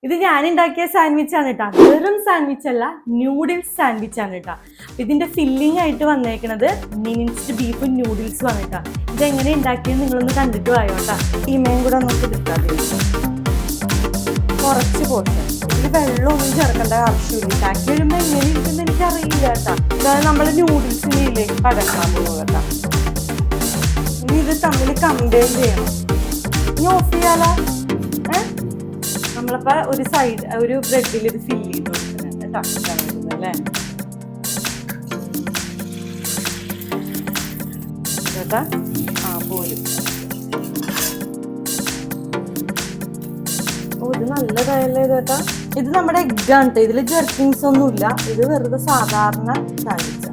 ഇത് ഞാൻ ഉണ്ടാക്കിയ സാൻഡ്വിച്ച് ആണ് കേട്ടോ. വെറും സാൻഡ്വിച്ച് അല്ല, ന്യൂഡിൽസ് സാൻഡ്വിച്ച് ആണ് കേട്ടോ. ഇതിന്റെ ഫില്ലിംഗ് ആയിട്ട് വന്നേക്കുന്നത് മിനിസ്ഡ് ബീഫ് ന്യൂഡിൽസ് വന്നിട്ടാ. ഇതെങ്ങനെ ഉണ്ടാക്കിയത് നിങ്ങളൊന്ന് കണ്ടിട്ട് വായോട്ടാ. ഈമയും കൂടെ നമുക്ക് കിട്ടാതെ കുറച്ച് പോഷൻ. ഇതിൽ വെള്ളമൊന്നും ചേർക്കേണ്ട ആവശ്യമില്ല. ഉണ്ടാക്കി വരുമ്പോൾ എങ്ങനെ ഇരിക്കുന്നത് എനിക്കറിയില്ല കേട്ടോ. അതായത് നമ്മൾ ന്യൂഡിൽസിലേക്ക് പകർത്താൻ പോകുക കേട്ടോ. ഇനി ഇത് തമ്മിൽ കമ്പൈൻ ചെയ്യണം. ഇനി ഓഫ് ചെയ്യാലോ. നമ്മളിപ്പോ ഒരു സൈഡ് ഒരു ബ്രെഡിൽ ഇത് ഫില്ല് ചെയ്ത് കൊടുക്കുന്നുണ്ട് കേട്ടോ. അല്ലേ ചേട്ടാ? പോരും. ഓ, ഇത് നല്ലതായല്ലേ ചേട്ടാ. ഇത് നമ്മുടെ എഗ്ഗാണ് കേട്ടോ. ഇതിൽ ജെർക്കിങ്സ് ഒന്നുമില്ല. ഇത് വെറുതെ സാധാരണ സാൻഡ്വിച്ച.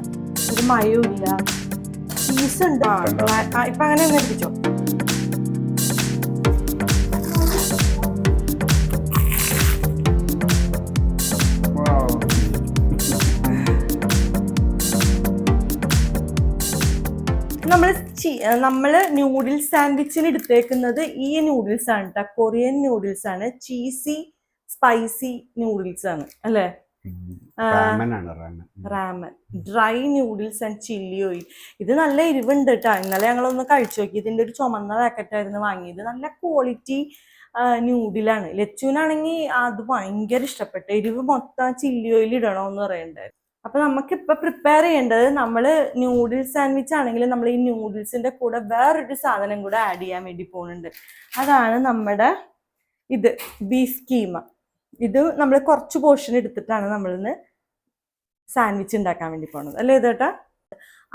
ഒരു മയമില്ല. ചീസ് ഉണ്ട്. ഇപ്പൊ അങ്ങനെ ഒന്ന് എത്തിച്ചോ. നമ്മള് ന്യൂഡിൽസ് സാൻഡ്വിച്ചിന് എടുത്തേക്കുന്നത് ഈ നൂഡിൽസ് ആണ് കേട്ടോ. കൊറിയൻ നൂഡിൽസ് ആണ്. ചീസി സ്പൈസി നൂഡിൽസ് ആണ് അല്ലേ? Ramen dry noodles and chilli oil. ഇത് നല്ല എരിവുണ്ട് കേട്ടോ. ഇന്നലെ ഞങ്ങളൊന്ന് കഴിച്ചു നോക്കി. ഇതിന്റെ ഒരു ചുമന്ന പാക്കറ്റായിരുന്നു വാങ്ങിയത്. നല്ല ക്വാളിറ്റി ന്യൂഡിലാണ്. ലച്ചുവിനാണെങ്കിൽ അത് ഭയങ്കര ഇഷ്ടപ്പെട്ടു. എരിവ് മൊത്തം ചില്ലി ഓയിൽ ഇടണമെന്ന് പറയണ്ടായിരുന്നു. അപ്പൊ നമുക്കിപ്പൊ പ്രിപ്പയർ ചെയ്യേണ്ടത്, നമ്മള് ന്യൂഡിൽസ് സാൻഡ്വിച്ച് ആണെങ്കിൽ നമ്മൾ ഈ ന്യൂഡിൽസിന്റെ കൂടെ വേറൊരു സാധനം കൂടെ ആഡ് ചെയ്യാൻ വേണ്ടി പോകുന്നുണ്ട്. അതാണ് നമ്മുടെ ഇത് ബീഫ് കീമ. ഇത് നമ്മൾ കുറച്ച് പോർഷൻ എടുത്തിട്ടാണ് നമ്മളിന്ന് സാൻഡ്വിച്ച് ഉണ്ടാക്കാൻ വേണ്ടി പോകുന്നത് അല്ലേ ഇതേട്ടാ?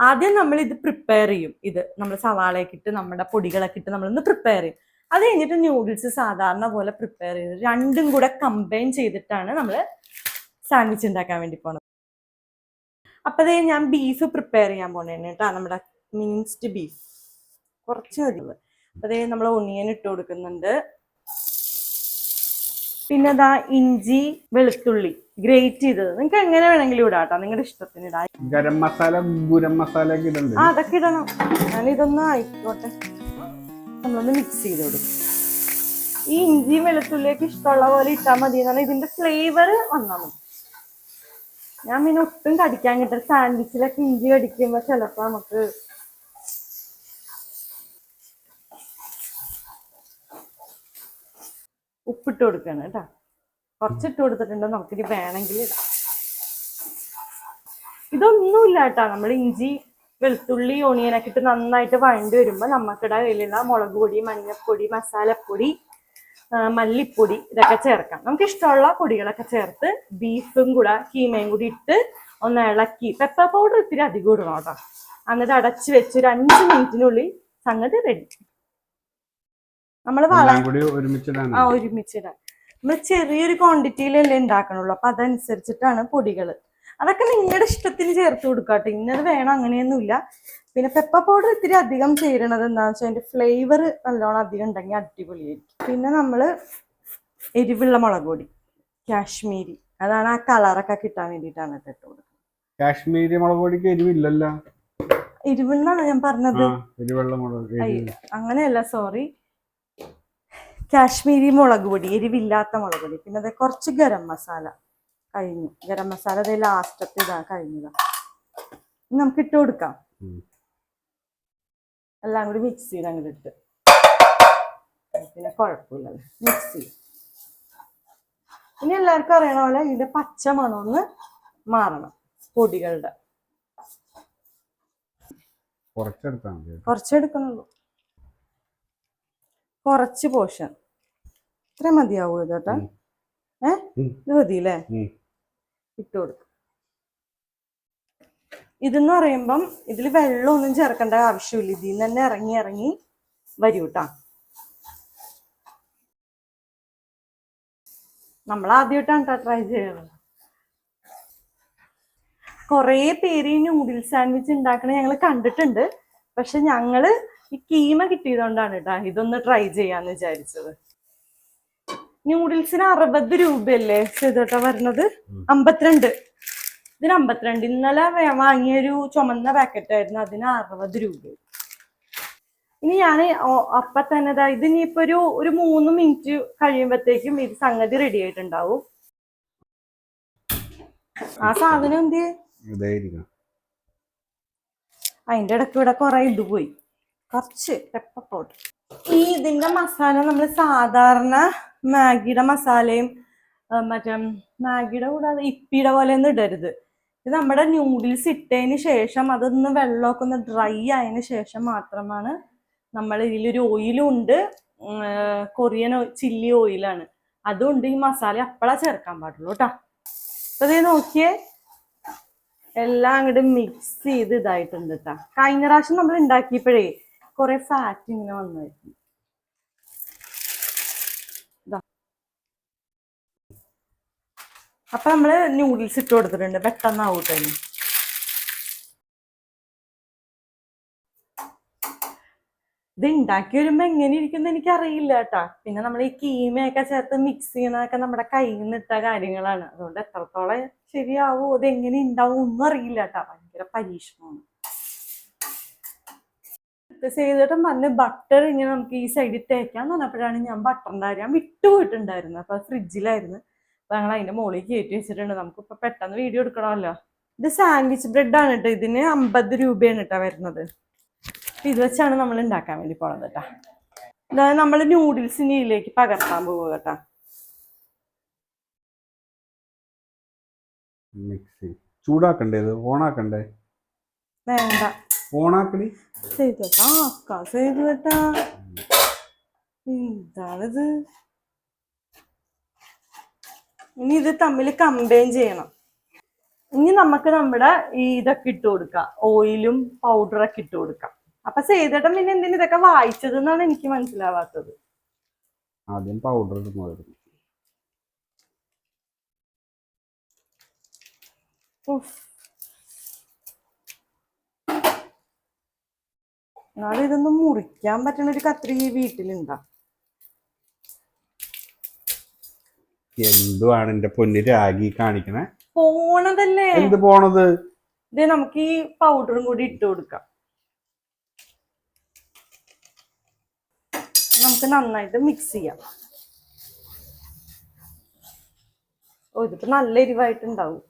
ആദ്യം നമ്മൾ ഇത് പ്രിപ്പയർ ചെയ്യും. ഇത് നമ്മൾ സവാളയൊക്കെ ഇട്ട് നമ്മുടെ പൊടികളൊക്കെ ഇട്ട് നമ്മളിന്ന് പ്രിപ്പയർ ചെയ്യും. അത് കഴിഞ്ഞിട്ട് ന്യൂഡിൽസ് സാധാരണ പോലെ പ്രിപ്പയർ ചെയ്ത് രണ്ടും കൂടെ കമ്പൈൻ ചെയ്തിട്ടാണ് നമ്മൾ സാൻഡ്വിച്ച് ഉണ്ടാക്കാൻ വേണ്ടി പോകുന്നത്. അപ്പതേ ഞാൻ ബീഫ് പ്രിപ്പയർ ചെയ്യാൻ പോണേണ് കേട്ടോ. നമ്മുടെ മിൻസ്ഡ് ബീഫ് കുറച്ച് മതി. അപ്പതേ നമ്മൾ ഒണിയൻ ഇട്ട് കൊടുക്കുന്നുണ്ട്. പിന്നെ ഇതാ ഇഞ്ചി വെളുത്തുള്ളി ഗ്രേറ്റ് ചെയ്തത്. നിങ്ങൾക്ക് എങ്ങനെ വേണമെങ്കിലും ഇടാം കേട്ടോ, നിങ്ങളുടെ ഇഷ്ടത്തിന് ഇടാം. ഗരം മസാല ഗുരം മസാല അതൊക്കെ ഇടണം. ഞാനിതൊന്നും ആയിക്കോട്ടെ. നമ്മളൊന്ന് മിക്സ് ചെയ്ത് കൊടുക്കും. ഈ ഇഞ്ചി വെളുത്തുള്ളിയൊക്കെ ഇഷ്ടമുള്ള പോലെ ഇട്ടാൽ മതി. എന്നാലും ഇതിന്റെ ഫ്ലേവർ വന്നാൽ മതി. ഞാൻ പിന്നെ ഒട്ടും കടിക്കാൻ കിട്ടും. സാൻഡ്വിച്ചിലൊക്കെ ഇഞ്ചി കടിക്കുമ്പോ ചിലപ്പോ നമുക്ക് ഉപ്പിട്ട് കൊടുക്കണം കേട്ടോ. കുറച്ചിട്ട് കൊടുത്തിട്ടുണ്ട്. നമുക്കിനി വേണമെങ്കിൽ ഇടാം. ഇതൊന്നുമില്ല കേട്ടോ. നമ്മൾ ഇഞ്ചി വെളുത്തുള്ളി ഓണിയനൊക്കെ ഇട്ട് നന്നായിട്ട് വഴണ്ടി വരുമ്പോ നമുക്കിടെ കയ്യിലുള്ള മുളക് പൊടി, മഞ്ഞൾപ്പൊടി, മസാലപ്പൊടി, മല്ലിപ്പൊടി ഇതൊക്കെ ചേർക്കാം. നമുക്ക് ഇഷ്ടമുള്ള പൊടികളൊക്കെ ചേർത്ത് ബീഫും കൂടെ കീമയും കൂടി ഇട്ട് ഒന്ന് ഇളക്കി, പെപ്പർ പൗഡർ ഇത്തിരി അധികം ഇടണം കേട്ടോ. എന്നിട്ട് അടച്ച് വെച്ച് ഒരു 5 മിനിറ്റിനുള്ളിൽ സംഗതി റെഡി. നമ്മള് ഒരുമിച്ചിടാം. നമ്മൾ ചെറിയൊരു ക്വാണ്ടിറ്റിയിലല്ലേ ഉണ്ടാക്കണുള്ളൂ. അപ്പൊ അതനുസരിച്ചിട്ടാണ് പൊടികൾ. അതൊക്കെ നിങ്ങളുടെ ഇഷ്ടത്തിന് ചേർത്ത് കൊടുക്കാട്ടെ. ഇന്നത് വേണം അങ്ങനെയൊന്നുമില്ല. പിന്നെ പെപ്പർ പൗഡർ ഇത്തിരി അധികം ചേരണത് എന്താണെന്ന് വെച്ചാൽ അതിന്റെ ഫ്ലേവർ നല്ലോണം അധികം ഉണ്ടെങ്കിൽ അടിപൊളിയായിരിക്കും. പിന്നെ നമ്മള് എരിവുള്ള മുളക് പൊടി, കാശ്മീരി, അതാണ് ആ കളറൊക്കെ കിട്ടാൻ വേണ്ടിയിട്ടാണ് ഇട്ട് കൊടുക്കുന്നത്. കാശ്മീരി മുളക് പൊടിക്ക് എരിവില്ലല്ലോ. എരിവെന്നാണ് ഞാൻ പറഞ്ഞത്. അങ്ങനെയല്ല, സോറി. കാശ്മീരി മുളക് പൊടി, എരിവില്ലാത്ത മുളക് പൊടി. പിന്നെ അത് കുറച്ച് ഗരം മസാല കഴിഞ്ഞു. ഗരം മസാല അതേ ലാസ്റ്റത്തെ ഇതാ കഴിഞ്ഞതാ. നമുക്ക് ഇട്ട് കൊടുക്കാം. എല്ലാം കൂടി മിക്സ് ചെയ്ത് അങ്ങോട്ട് ഇട്ട്, പിന്നെ കുഴപ്പമില്ലല്ലോ, മിക്സ് ചെയ്യും. ഇനി എല്ലാവർക്കും അറിയണ പോലെ ഇതിന്റെ പച്ച മണമൊന്ന് മാറണം പൊടികളുടെ. കുറച്ചെടുക്കണുള്ളൂ, കുറച്ച് പോർഷൻ. ഇത്ര മതിയാവൂ ചേട്ടാ? ഇത് മതിയില്ലേ? ഇട്ട് കൊടുക്കും. ഇതെന്ന് പറയുമ്പം ഇതിൽ വെള്ളമൊന്നും ചേർക്കേണ്ട ആവശ്യമില്ല. ഇതിൽ നിന്ന് തന്നെ ഇറങ്ങി ഇറങ്ങി വരൂ കേട്ടാ. നമ്മൾ ആദ്യമായിട്ടാണ് ട്രൈ ചെയ്യുന്നത്. കുറേ പേര് ഈ നൂഡിൽസ് സാൻഡ്വിച്ച് ഉണ്ടാക്കണ ഞങ്ങൾ കണ്ടിട്ടുണ്ട്. പക്ഷെ ഞങ്ങള് ഈ കീമ കിട്ടിയതുകൊണ്ടാണ് കേട്ടാ ഇതൊന്ന് ട്രൈ ചെയ്യാന്ന് വിചാരിച്ചത്. ന്യൂഡിൽസിന് 60 രൂപയല്ലേ ചേട്ടാ വരുന്നത്? 52. ഇതിന് 52. ഇന്നലെ വാങ്ങിയൊരു ചുമന്ന പാക്കറ്റ് ആയിരുന്നു, അതിന് 60 രൂപ. ഇനി ഞാൻ അപ്പൊ തന്നെ ഇത് ഇനിയിപ്പോ ഒരു 3 മിനിറ്റ് കഴിയുമ്പോഴത്തേക്കും ഇത് സംഗതി റെഡി ആയിട്ടുണ്ടാവും. ആ സാധനം എന്ത് അതിന്റെ ഇടയ്ക്ക് ഇവിടെ കുറെ ഇത് പോയി, കുറച്ച് പെപ്പർ പൗഡർ. ഇതിന്റെ മസാല നമ്മൾ സാധാരണ മാഗിയുടെ മസാലയും മറ്റേ മാഗിയുടെ കൂടാതെ ഇപ്പിയുടെ പോലെ ഒന്നും ഇടരുത്. ഇത് നമ്മുടെ ന്യൂഡിൽസ് ഇട്ടതിന് ശേഷം അതൊന്ന് വെള്ളമൊക്കെ ഒന്ന് ഡ്രൈ ആയതിനു ശേഷം മാത്രമാണ് നമ്മൾ ഇതിലൊരു ഓയിലും ഉണ്ട്, കൊറിയൻ ചില്ലി ഓയിലാണ്, അതുകൊണ്ട് ഈ മസാല അപ്പഴാ ചേർക്കാൻ പാടുള്ളൂ കേട്ടോ. അപ്പൊ ഇത് നോക്കിയേ, എല്ലാം അങ്ങോട്ട് മിക്സ് ചെയ്ത് ഇതായിട്ടുണ്ട് കേട്ടോ. കഴിഞ്ഞ പ്രാവശ്യം നമ്മൾ ഉണ്ടാക്കിയപ്പോഴേ കുറെ ഫാറ്റ് ഇങ്ങനെ വന്നായിരുന്നു. അപ്പൊ നമ്മള് ന്യൂഡിൽസ് ഇട്ട് കൊടുത്തിട്ടുണ്ട്, പെട്ടെന്നാവട്ടെ. ഇത് ഉണ്ടാക്കി വരുമ്പോ എങ്ങനെ ഇരിക്കുന്ന എനിക്ക് അറിയില്ല കേട്ടാ. പിന്നെ നമ്മൾ ഈ കീമയൊക്കെ ചേർത്ത് മിക്സ് ചെയ്യണതൊക്കെ നമ്മുടെ കയ്യിൽ നിന്ന് ഇട്ട കാര്യങ്ങളാണ്, അതുകൊണ്ട് എത്രത്തോളം ശരിയാവോ അത് എങ്ങനെ ഉണ്ടാവും ഒന്നും അറിയില്ല കേട്ടാ. ഭയങ്കര പരീക്ഷണമാണ്. ചെയ്തിട്ടും പറഞ്ഞ് ബട്ടർ ഇങ്ങനെ നമുക്ക് ഈ സൈഡിൽ തേക്കാന്ന് പറഞ്ഞപ്പോഴാണ് ഞാൻ ബട്ടറിന്റെ കാര്യം വിട്ടുപോയിട്ടുണ്ടായിരുന്നു. അപ്പൊ ഫ്രിഡ്ജിലായിരുന്നു, അപ്പൊ ഞങ്ങൾ അതിന്റെ മുകളിൽ കയറ്റി വെച്ചിട്ടുണ്ട്. നമുക്കിപ്പൊ പെട്ടെന്ന് വീഡിയോ എടുക്കണമല്ലോ. ഇത് സാൻഡ്വിച്ച് ബ്രെഡാണ് കേട്ടോ, ഇതിന് 50 രൂപയാണ് കേട്ടോ വരുന്നത്. ഇത് വെച്ചാണ് നമ്മൾ ഉണ്ടാക്കാൻ വേണ്ടി പോണത് കേട്ടാ. അതായത് നമ്മൾ ന്യൂഡിൽസിന് ഇതിലേക്ക് പകർത്താൻ പോവുക കേട്ടാ. ചൂടാക്കണ്ടേ, ഓണാക്കണ്ടേ? വേണ്ട, ഓണാക്കണി ചെയ്തു കേട്ടാ. എന്താണിത്? ഇനി ഇത് തമ്മിൽ കമ്പൈൻ ചെയ്യണം. ഇനി നമുക്ക് നമ്മുടെ ഇതൊക്കെ ഇട്ട് കൊടുക്കാം, ഓയിലും പൗഡറൊക്കെ ഇട്ട് കൊടുക്കാം. അപ്പൊ ചെയ്തിട്ടും പിന്നെ എന്തിനാ ഇതൊക്കെ വായിച്ചത് എന്നാണ് എനിക്ക് മനസ്സിലാവാത്തത്. ആദ്യം പൗഡർ ഇടുന്നു. എന്നാലും ഇതൊന്നും മുറിക്കാൻ പറ്റുന്ന ഒരു കത്രി വീട്ടിലുണ്ടാ? എന്തുവാണ് എന്റെ പൊന്നി രാഗി കാണിക്കണേ? പോണതല്ലേ. എന്ത് പോണത്? ഇത് നമുക്ക് ഈ പൗഡറും കൂടി ഇട്ട് കൊടുക്കാം. നമുക്ക് നന്നായിട്ട് മിക്സ് ചെയ്യാം. ഇതിപ്പോ നല്ല എരിവായിട്ടുണ്ടാവും.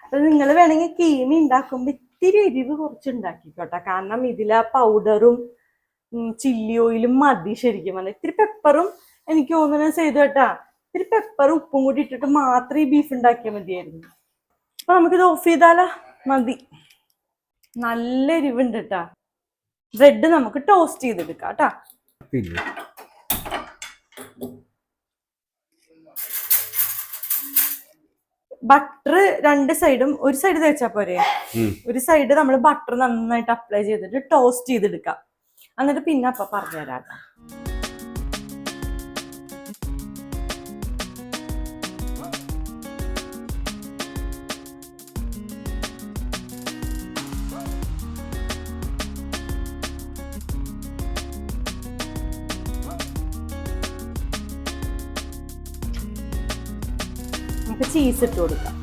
അപ്പൊ നിങ്ങൾ വേണമെങ്കിൽ കീമി ഉണ്ടാക്കുമ്പോ ഇത്തിരി എരിവ് കുറച്ച് ഉണ്ടാക്കിക്കോട്ടെ, കാരണം ഇതിലെ പൗഡറും ചില്ലി ഓയിലും മതി ശരിക്കും പറഞ്ഞാൽ. ഇത്തിരി പെപ്പറും എനിക്ക് തോന്നുന്നത് ചെയ്തു കേട്ടാ, ഇത്തിരി പെപ്പറും ഉപ്പും കൂടി ഇട്ടിട്ട് മാത്രം ഈ ബീഫ് ഉണ്ടാക്കിയാൽ മതിയായിരുന്നു. അപ്പൊ നമുക്കിത് ഓഫ് ചെയ്താലോ? മതി. നല്ല എരിവുണ്ട് കേട്ടാ. ബ്രെഡ് നമുക്ക് ടോസ്റ്റ് ചെയ്തെടുക്കാം കേട്ടാ. ബട്ടർ രണ്ട് സൈഡും, ഒരു സൈഡ് തേച്ചാ പോരെ, ഒരു സൈഡ് നമ്മൾ ബട്ടർ നന്നായിട്ട് അപ്ലൈ ചെയ്തിട്ട് ടോസ്റ്റ് ചെയ്തെടുക്കാം. എന്നിട്ട് പിന്നെ അപ്പൊ പറഞ്ഞുതരാം. നമുക്ക് ചീസ് ഇട്ട് കൊടുക്കാം.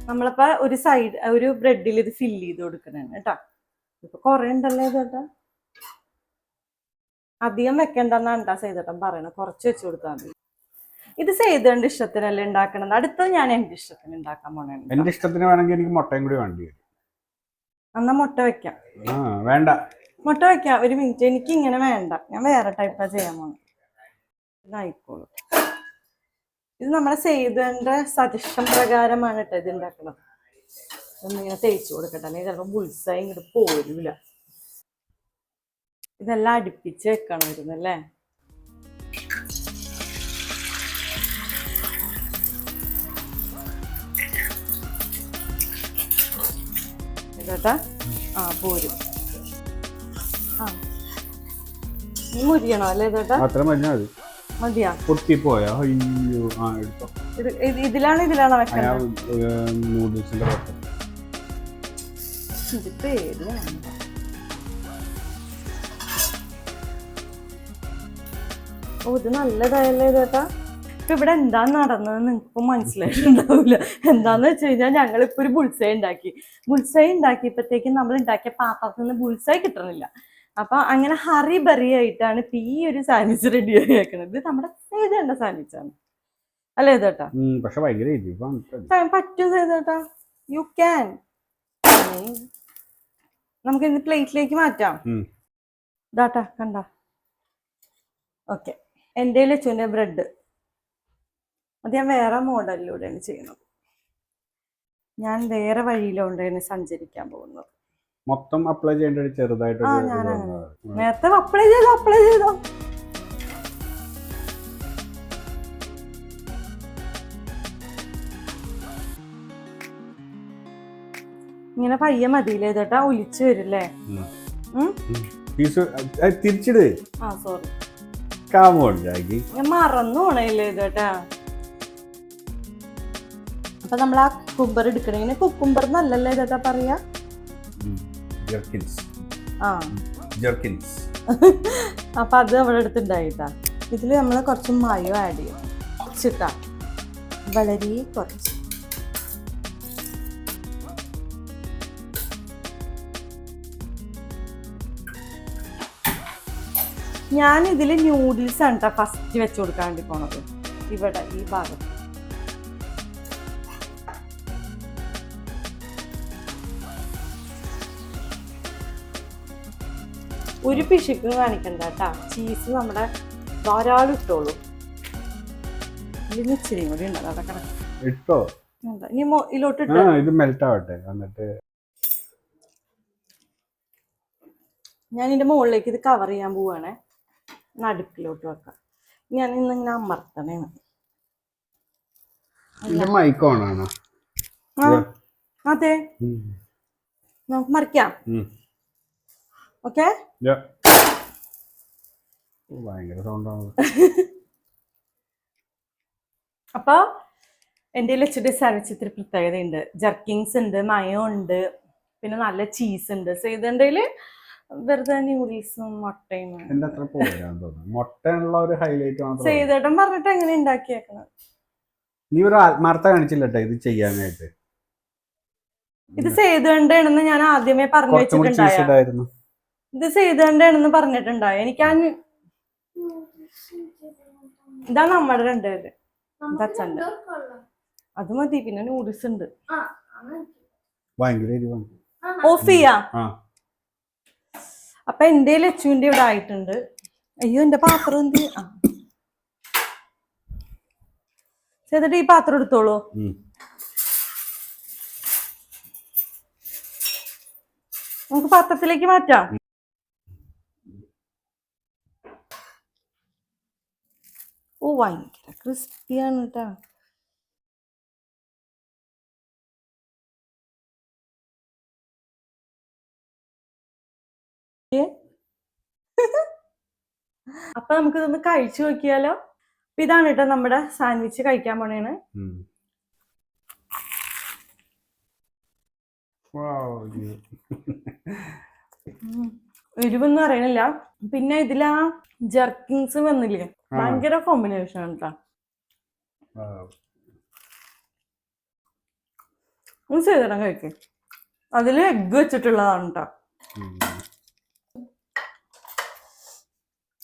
നമ്മളിപ്പോ ഒരു സൈഡ് ഒരു ബ്രെഡിൽ ഇത് ഫില്ല് ചെയ്ത് കൊടുക്കണേ കേട്ടാ. ഇപ്പൊ കൊറേ ഉണ്ടല്ലോ ചേട്ടാ, അധികം വെക്കണ്ടെന്നാണ് കേട്ടാ ചെയ്തേട്ടൻ പറയണത്, കുറച്ച് വെച്ച് കൊടുത്താൽ മതി. ഇത് ചെയ്തേണ്ട ഇഷ്ടത്തിനല്ലേ ഉണ്ടാക്കണത്. അടുത്തത് ഞാൻ എന്റെ ഇഷ്ടത്തിന് ഉണ്ടാക്കാൻ പോണേ. എന്റെ ഇഷ്ടത്തിന് വേണമെങ്കിൽ എനിക്ക് മുട്ടയും കൂടി വേണ്ടി വരും. എന്നാ മുട്ട വെക്കാം. വേണ്ട, മുട്ട വെക്കാം. ഒരു മിനിറ്റ്, എനിക്ക് ഇങ്ങനെ വേണ്ട, ഞാൻ വേറെ ടൈപ്പാ ചെയ്യാൻ പോണേ. ഇതായിക്കോളൂ. ഇത് നമ്മുടെ സേതുവിന്റെ സജഷൻ പ്രകാരമാണ് കേട്ടോ ഇത് ഉണ്ടാക്കണം. ഒന്നിങ്ങനെ തേച്ച് കൊടുക്കട്ടെ, അല്ലെങ്കിൽ ചിലപ്പോൾ ബുൾസായി ഇങ്ങോട്ട് പോരൂല. ഇതെല്ലാം അടുപ്പിച്ച് വെക്കണമായിരുന്നു അല്ലേ. ഇതേട്ടാ പോരും. മുരിയണോ അല്ലേ ഇതേട്ടാ? മതിയാ? പൊട്ടിപ്പോയോ? ഇതിലാണോ വെക്കുന്നത്? ഇത് പേടിയാണ്. ഓ, ഇത് നല്ലതായല്ലേ ചേട്ടാ. ഇപ്പൊ ഇവിടെ എന്താ നടന്നതെന്ന് നിങ്ങൾക്ക് മനസ്സിലായിട്ടുണ്ടാവില്ല. എന്താന്ന് വെച്ച് കഴിഞ്ഞാൽ ഞങ്ങളിപ്പോ ഒരു ബുൾസൈ ഉണ്ടാക്കിയപ്പോഴത്തേക്കും നമ്മൾ ഉണ്ടാക്കിയ പാത്രത്തിൽ നിന്ന് ബുൾസൈ കിട്ടണില്ല. അപ്പൊ അങ്ങനെ ഹറി ബറി ആയിട്ടാണ് ഇപ്പൊ ഈ ഒരു സാൻഡ്വിച്ച് റെഡി ആക്കണത്. ഇത് നമ്മുടെ സേതേണ്ട സാൻഡ്വിച്ചാണ് അല്ലേ ചേട്ടാ? പക്ഷെ ഭയങ്കര പറ്റും ചേട്ടാ, യു ക്യാൻ. നമുക്ക് ഇന്ന് പ്ലേറ്റിലേക്ക് മാറ്റാം. ഇതാട്ടാ കണ്ട. ഓക്കെ, എൻ്റെ ലച്ചുവിൻ്റെ ബ്രെഡ് അത് ഞാൻ വേറെ മോഡലിലൂടെയാണ് ചെയ്യുന്നത്. ഞാൻ വേറെ വഴിയിലൂടെയാണ് സഞ്ചരിക്കാൻ പോകുന്നത്. മൊത്തം അപ്ലൈ ചെയ്യേണ്ട ചെറുതായിട്ട് നേരത്തെ അപ്ലൈ ചെയ്തോ. ഇങ്ങനെ പയ്യെ മതിയില്ലേ ചേട്ടാ, ഒലിച്ചു വരില്ലേ? തിരിച്ചിട്. സോറി, ഞാൻ മറന്നു പോണേല്ലേ ചേട്ടാ. അപ്പൊ നമ്മൾ ആ കുക്കുംബർ എടുക്കണേ, കുക്കുംബർ നല്ലല്ലേ ചേട്ടാ പറയാ? അപ്പൊ അത് നമ്മുടെ അടുത്തുണ്ടായിട്ടാ. ഇതില് നമ്മള് കുറച്ച് മയോ ആഡ് ചെയ്യും, കുറച്ചിട്ടാ, വളരെ കുറച്ച്. ഞാൻ ഇതില് ന്യൂഡിൽസ് ആണ് കേട്ടോ ഫസ്റ്റ് വെച്ച് കൊടുക്കാൻ വേണ്ടി പോണത്. ഇവിടെ ഈ ഭാഗത്ത് ഒരു പിശുക്കും കാണിക്കണ്ട കേട്ടാ. ചീസ് നമ്മുടെ ധാരാളം ഇട്ടോളൂ. ഇതിന് ഇച്ചിരി കൂടി ഉണ്ട്, അതൊക്കെ ഇട്ടോ. ഇനി ഇതിലോട്ട് ഇത് മെൽറ്റ് ആവട്ടെ. എന്നിട്ട് ഞാൻ ഇതിന്റെ മുകളിലേക്ക് ഇത് കവർ ചെയ്യാൻ പോവാണേ. നടുക്കിലോട്ട് വെക്കാം. ഞാൻ ഇന്നിങ്ങനെ അമർത്തണേണ്. മൈക്ക് ഓൺ ആണോ? അതെ, നമുക്ക് മറിക്കാം. ഓക്കെ, ഭയങ്കര സൗണ്ടാണ്. അപ്പൊ എൻ്റെ ലച്ചുടെ സാൻഡ്വിച്ച് ഇത്തിരി പ്രത്യേകതയുണ്ട്. ജർക്കിങ്സ് ഉണ്ട്, മയോ ഉണ്ട്, പിന്നെ നല്ല ചീസ് ഉണ്ട്. ഇതിൻ്റെ വെറുതെ ന്യൂഡിൽസും മുട്ടയും. മുട്ടയുള്ള ഒരു ഹൈലൈറ്റ് മാത്രം സേതേട്ടൻ പറഞ്ഞിട്ട് എങ്ങനെ ഉണ്ടാക്കിയേക്കണം. നീ ഒരു ആത്മാർത്ഥ കാണിച്ചില്ലട്ടെ ഇത് ചെയ്യാനായിട്ട്. ഇത് സേതേണ്ടാണെന്ന് ഞാൻ ആദ്യമേ പറഞ്ഞു വെച്ചിട്ടുണ്ടായിരുന്നു. ഇത് സേതേണ്ടാണെന്ന് പറഞ്ഞിട്ടുണ്ടായി. എനിക്ക് ഇതാ നമ്മുടെ രണ്ടുപേര്. ഇതച്ഛൻ്റെ അത് മതി. പിന്നെ നൂഡിൽസ് ഉണ്ട്. ഓഫ് ചെയ്യാ. അപ്പൊ എന്റെ ലച്ചുവിന്റെ ഇവിടെ ആയിട്ടുണ്ട്. അയ്യോ, എന്റെ പാത്രം എന്ത്? ചേട്ടാ ഈ പാത്രം എടുത്തോളൂ. നമുക്ക് പാത്രത്തിലേക്ക് മാറ്റാം. ഓ, ഭയങ്കര ക്രിസ്പിയാണ് കേട്ടാ. അപ്പൊ നമുക്ക് ഇതൊന്ന് കഴിച്ചു നോക്കിയാലോ. അപ്പൊ ഇതാണ് കേട്ടോ നമ്മുടെ സാൻഡ്വിച്ച് കഴിക്കാൻ പോണേണ്. എരിവൊന്നും അറിയണില്ല. പിന്നെ ഇതിലാ ജർക്കിങ്സ് വന്നില്ലേ, ഭയങ്കര കോമ്പിനേഷൻ ആണ് കേട്ടോ. ചെയ്തണം കഴിക്ക്. അതില് എഗ് വെച്ചിട്ടുള്ളതാണ് കേട്ടോ.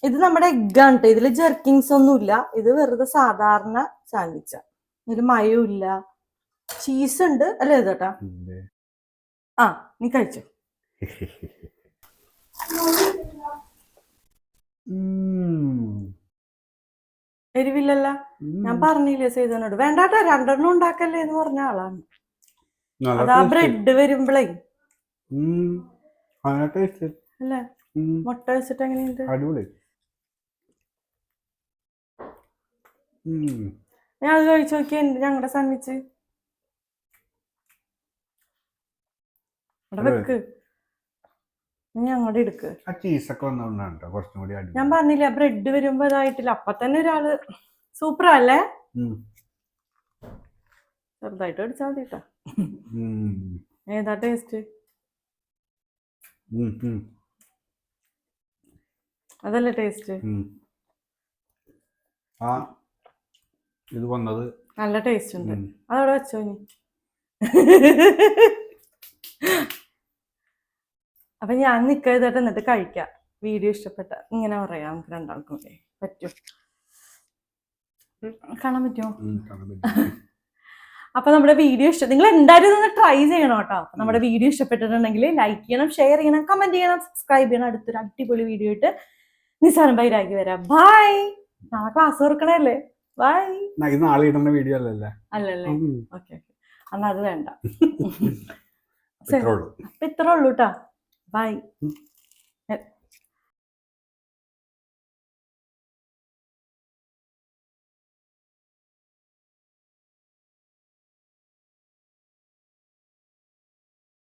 ഇത് നമ്മുടെ എഗ്ഗാണ് കേട്ടോ. ഇതില് ജർക്കിങ്സ് ഒന്നുമില്ല. ഇത് വെറുതെ സാധാരണ സാൻഡ്വിച്ചാ. ഇതില് മയോ ഇല്ല, ചീസ് ഉണ്ട് അല്ലേ ചേട്ടാ? നീ കഴിച്ചോ. എരിവില്ലല്ല. ഞാൻ പറഞ്ഞില്ലേ സേതനോട് വേണ്ടാട്ടോ, 2 ഉണ്ടാക്കല്ലേ എന്ന് പറഞ്ഞ ആളാണ്. അതാ ബ്രെഡ് വരുമ്പളേ അല്ലേ, മുട്ട വെച്ചിട്ട് എങ്ങനെയുണ്ട്? ഞാൻ അത് കഴിച്ചു നോക്കിയ ഞങ്ങളുടെ സാൻഡ്വിച്ച്. വെക്ക്, ഞങ്ങളുടെ എടുക്ക്. ഞാൻ പറഞ്ഞില്ല ബ്രെഡ് വരുമ്പോ ഇതായിട്ടില്ല. അപ്പൊ തന്നെ ഒരാള് സൂപ്പർ അല്ലേ? ചെറുതായിട്ട് അടിച്ചാൽ മതി കേട്ടാ. ഏതാ ടേസ്റ്റ്? അതല്ലേ ടേസ്റ്റ്. ഇത് വന്നത്. നല്ല ടേസ്റ്റ് ഉണ്ട്. അതവിടെ വെച്ചോ ഇനി. അപ്പൊ ഞാൻ നിൽക്കരുതട്ടെ, എന്നിട്ട് കഴിക്കാം. വീഡിയോ ഇഷ്ടപ്പെട്ട ഇങ്ങനെ പറയാം നമുക്ക് രണ്ടാൾക്കും പറ്റും. കാണാൻ പറ്റുമോ? അപ്പൊ നമ്മുടെ വീഡിയോ നിങ്ങൾ എന്തായാലും ഒന്ന് ട്രൈ ചെയ്യണം കേട്ടോ. അപ്പൊ നമ്മുടെ വീഡിയോ ഇഷ്ടപ്പെട്ടിട്ടുണ്ടെങ്കിൽ ലൈക്ക് ചെയ്യണം, ഷെയർ ചെയ്യണം, കമന്റ് ചെയ്യണം, സബ്സ്ക്രൈബ് ചെയ്യണം. അടുത്തൊരു അടിപൊളി വീഡിയോ ആയിട്ട് നിസാരം ബൈരാഗി വരാം. ബൈ. നാളെ ക്ലാസ് തുറക്കണല്ലേ. ബൈ. നാളെ ഇടുന്ന വീഡിയോ അല്ലല്ലേ? അല്ലല്ലേ? ഓക്കെ എന്നാ അത് വേണ്ട. ഇത്രേ ഉള്ളൂ കേട്ടാ. ബൈ.